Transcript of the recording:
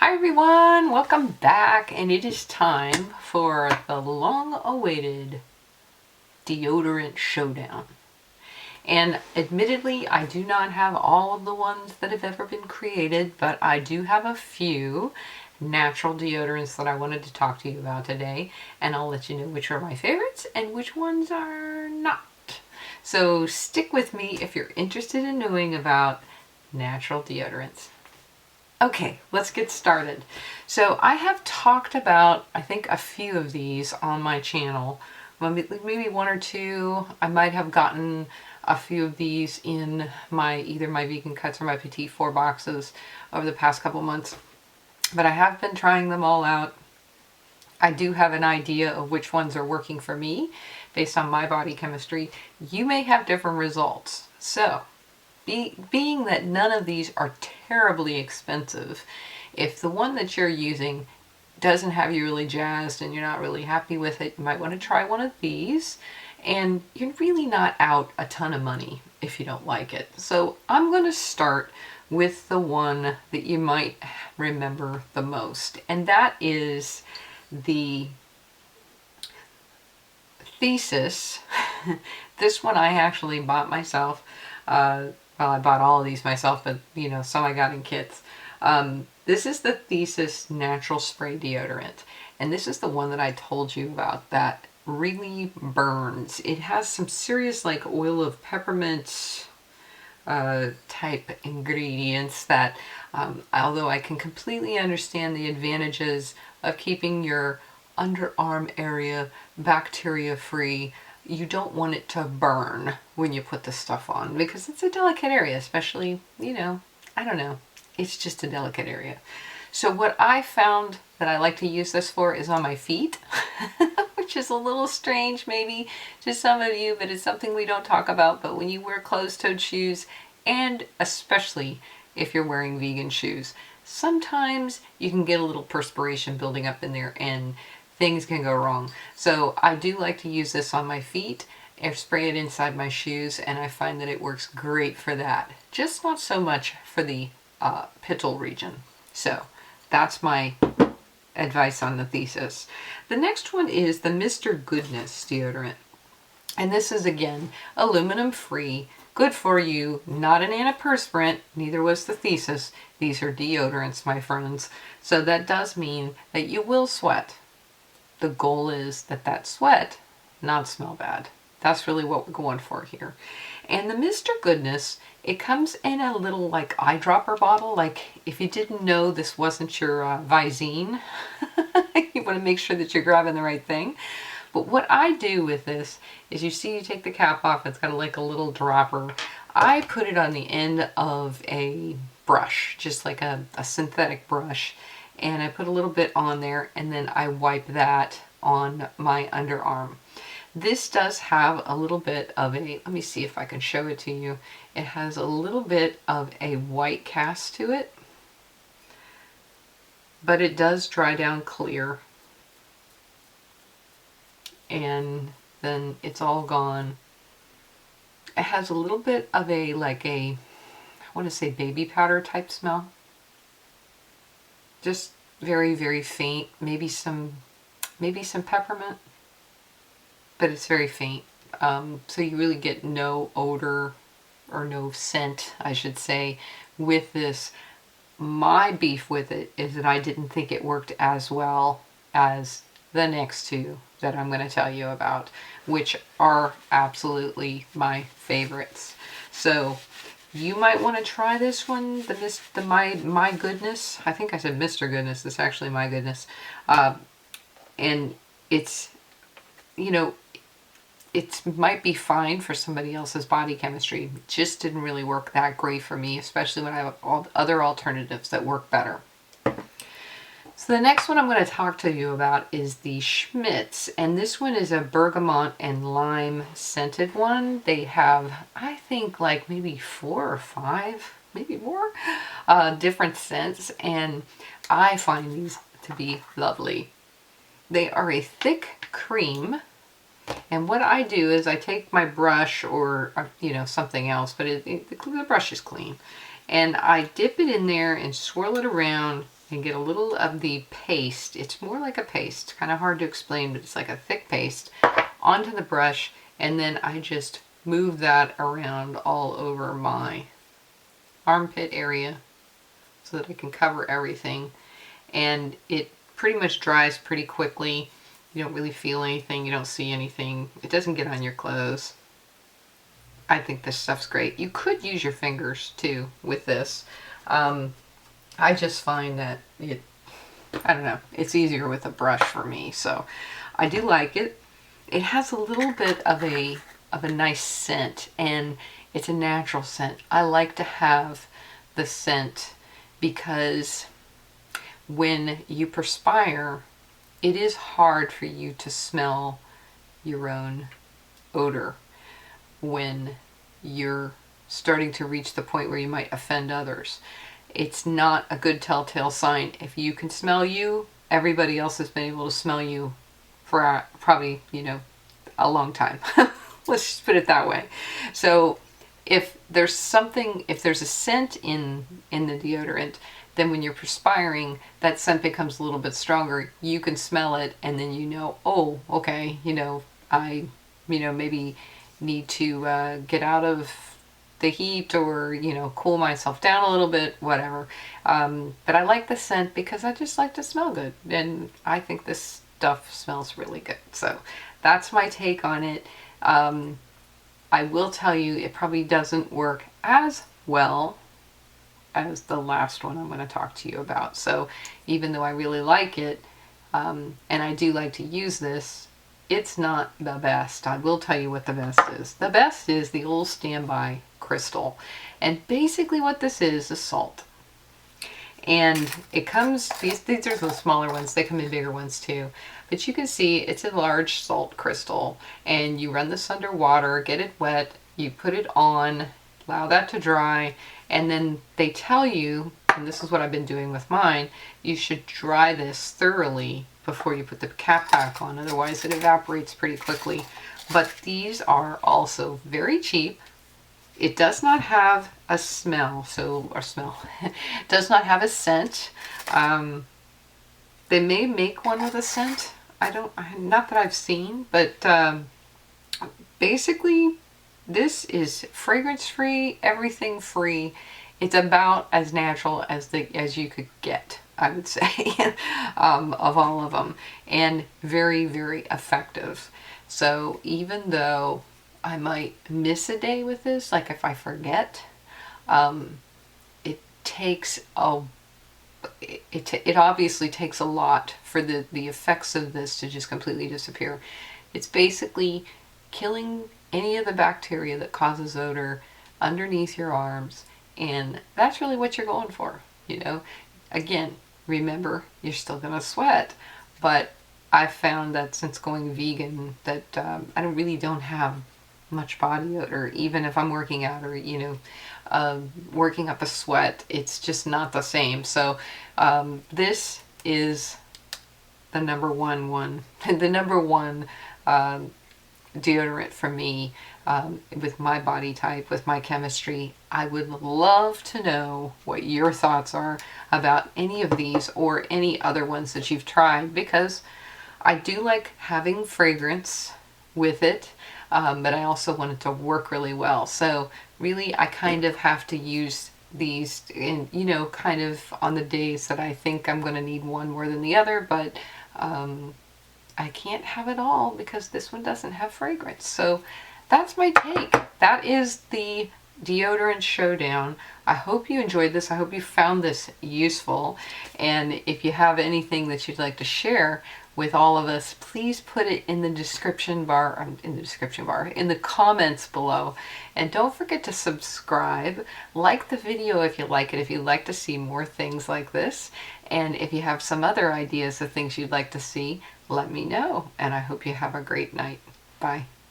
Hi everyone, welcome back, and it is time for the long-awaited Deodorant Showdown. And admittedly, I do not have all of the ones that have ever been created, but I do have a few natural deodorants that I wanted to talk to you about today, and I'll let you know which are my favorites and which ones are not. So stick with me if you're interested in knowing about natural deodorants. Okay, let's get started. So I have talked about, I think, a few of these on my channel. Maybe one or two. I might have gotten a few of these in my either my vegan cuts or my petite four boxes over the past couple months. But I have been trying them all out. I do have an idea of which ones are working for me based on my body chemistry. You may have different results. So being that none of these are terribly expensive, if the one that you're using doesn't have you really jazzed and you're not really happy with it, you might want to try one of these, and you're really not out a ton of money if you don't like it. So I'm going to start with the one that you might remember the most, and that is the Thesis. This one I actually bought myself. Well, I bought all of these myself, but some I got in kits. This is the Thesis Natural Spray Deodorant, and this is the one that I told you about that really burns. It has some serious like oil of peppermint type ingredients that, although I can completely understand the advantages of keeping your underarm area bacteria free, you don't want it to burn when you put this stuff on because it's a delicate area, especially, I don't know, it's just a delicate area. So what I found that I like to use this for is on my feet, which is a little strange maybe to some of you, but it's something we don't talk about. But when you wear closed-toed shoes, and especially if you're wearing vegan shoes, sometimes you can get a little perspiration building up in there and things can go wrong. So I do like to use this on my feet and spray it inside my shoes, and I find that it works great for that. Just not so much for the pittal region. So that's my advice on the Thesis. The next one is the Mr. Goodness deodorant. And this is, again, aluminum free, good for you, not an antiperspirant, neither was the Thesis. These are deodorants, my friends. So that does mean that you will sweat. The goal is that that sweat not smell bad. That's really what we're going for here. And the Mr. Goodness, it comes in a little like eyedropper bottle. Like if you didn't know this wasn't your Visine, you want to make sure that you're grabbing the right thing. But what I do with this is, you see, you take the cap off, it's got like a little dropper. I put it on the end of a brush, just like a synthetic brush. And I put a little bit on there, and then I wipe that on my underarm. This does have a little bit of a, let me see if I can show it to you. It has a little bit of a white cast to it, but it does dry down clear. And then it's all gone. It has a little bit of a, like a, I want to say baby powder type smell. Just very, very faint, maybe some peppermint, but it's very faint. So you really get no odor, or no scent, I should say, with this. My beef with it is that I didn't think it worked as well as the next two that I'm going to tell you about, which are absolutely my favorites. So you might want to try this one, the My Goodness. I think I said Mr. Goodness. It's actually My Goodness. And it's, it might be fine for somebody else's body chemistry. It just didn't really work that great for me, especially when I have all other alternatives that work better. So the next one I'm going to talk to you about is the Schmidt's, and this one is a bergamot and lime scented one. They have, I think, like maybe 4 or 5, maybe more, different scents, and I find these to be lovely. They are a thick cream, and what I do is I take my brush or something else, but the brush is clean, and I dip it in there and swirl it around and get a little of the paste. It's more like a paste, kind of hard to explain, but it's like a thick paste, onto the brush, and then I just move that around all over my armpit area so that I can cover everything. And it pretty much dries pretty quickly. You don't really feel anything, you don't see anything. It doesn't get on your clothes. I think this stuff's great. You could use your fingers too with this. I just find that I don't know, it's easier with a brush for me, so I do like it. It has a little bit of a nice scent, and it's a natural scent. I like to have the scent because when you perspire, it is hard for you to smell your own odor when you're starting to reach the point where you might offend others. It's not a good telltale sign. If you can smell you, everybody else has been able to smell you for probably, a long time. Let's just put it that way. So if there's a scent in the deodorant, then when you're perspiring, that scent becomes a little bit stronger. You can smell it, and then oh, okay, I, maybe need to get out of the heat, or cool myself down a little bit, whatever. But I like the scent because I just like to smell good, and I think this stuff smells really good. So that's my take on it. I will tell you, it probably doesn't work as well as the last one I'm going to talk to you about. So even though I really like it, and I do like to use this, it's not the best. I will tell you what the best is. The best is the old standby crystal. And basically what this is salt. And it comes, these are the smaller ones, they come in bigger ones too. But you can see it's a large salt crystal, and you run this under water, get it wet, you put it on, allow that to dry, and then they tell you, and this is what I've been doing with mine, you should dry this thoroughly before you put the cap back on, otherwise it evaporates pretty quickly. But these are also very cheap. It does not have a smell, does not have a scent. They may make one with a scent. Not that I've seen, but basically this is fragrance free, everything free. It's about as natural as you could get, I would say, of all of them, and very, very effective. So even though I might miss a day with this, like if I forget, it takes it obviously takes a lot for the effects of this to just completely disappear. It's basically killing any of the bacteria that causes odor underneath your arms, and that's really what you're going for. Again, remember, you're still gonna sweat, but I've found that since going vegan that I don't have much body odor, even if I'm working out or working up a sweat. It's just not the same. So this is the number one the number one deodorant for me, with my body type, with my chemistry. I would love to know what your thoughts are about any of these or any other ones that you've tried, because I do like having fragrance with it, but I also want it to work really well. So really, I kind of have to use these in, kind of on the days that I think I'm going to need one more than the other, but I can't have it all because this one doesn't have fragrance. So that's my take. That is the Deoderant Showdown. I hope you enjoyed this. I hope you found this useful. And if you have anything that you'd like to share with all of us, please put it in the description bar, in the comments below. And don't forget to subscribe, like the video if you like it, if you'd like to see more things like this. And if you have some other ideas of things you'd like to see, let me know. And I hope you have a great night. Bye.